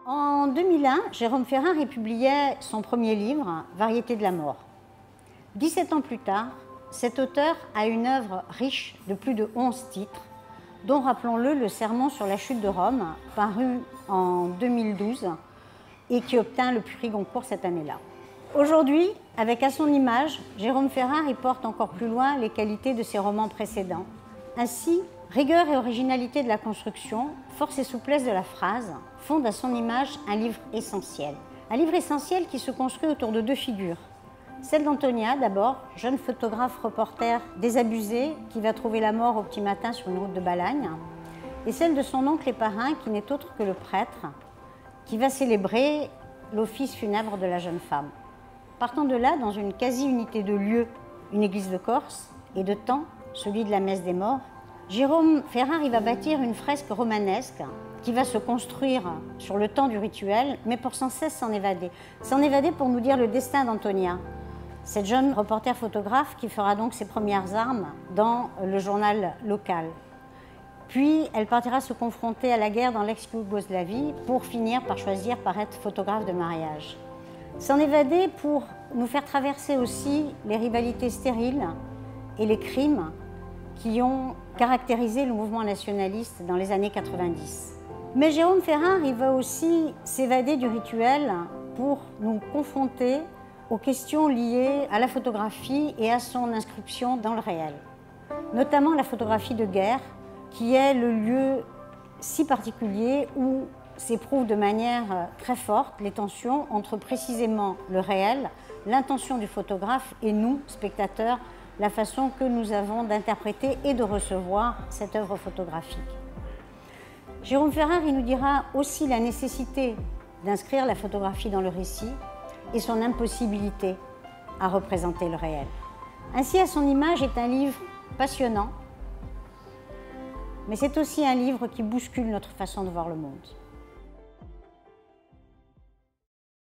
En 2001, Jérôme Ferrari publiait son premier livre, Variétés de la mort. 17 ans plus tard, cet auteur a une œuvre riche de plus de 11 titres, dont, rappelons-le, Le Sermon sur la chute de Rome, paru en 2012 et qui obtint le prix Goncourt cette année-là. Aujourd'hui, avec À son image, Jérôme Ferrari porte encore plus loin les qualités de ses romans précédents. Ainsi, rigueur et originalité de la construction, force et souplesse de la phrase fondent À son image un livre essentiel. Un livre essentiel qui se construit autour de deux figures. Celle d'Antonia, d'abord, jeune photographe reporter désabusé qui va trouver la mort au petit matin sur une route de Balagne, et celle de son oncle et parrain qui n'est autre que le prêtre qui va célébrer l'office funèbre de la jeune femme. Partant de là, dans une quasi-unité de lieu, une église de Corse, et de temps, celui de la messe des morts, Jérôme Ferrari va bâtir une fresque romanesque qui va se construire sur le temps du rituel, mais pour sans cesse s'en évader. S'en évader pour nous dire le destin d'Antonia, cette jeune reporter photographe qui fera donc ses premières armes dans le journal local. Puis elle partira se confronter à la guerre dans l'ex-Yougoslavie pour finir par choisir par être photographe de mariage. S'en évader pour nous faire traverser aussi les rivalités stériles et les crimes qui ont caractérisé le mouvement nationaliste dans les années 90. Mais Jérôme Ferrari va aussi s'évader du rituel pour nous confronter aux questions liées à la photographie et à son inscription dans le réel. Notamment la photographie de guerre, qui est le lieu si particulier où s'éprouvent de manière très forte les tensions entre précisément le réel, l'intention du photographe et nous, spectateurs, la façon que nous avons d'interpréter et de recevoir cette œuvre photographique. Jérôme Ferrari nous dira aussi la nécessité d'inscrire la photographie dans le récit et son impossibilité à représenter le réel. Ainsi, À son image est un livre passionnant, mais c'est aussi un livre qui bouscule notre façon de voir le monde.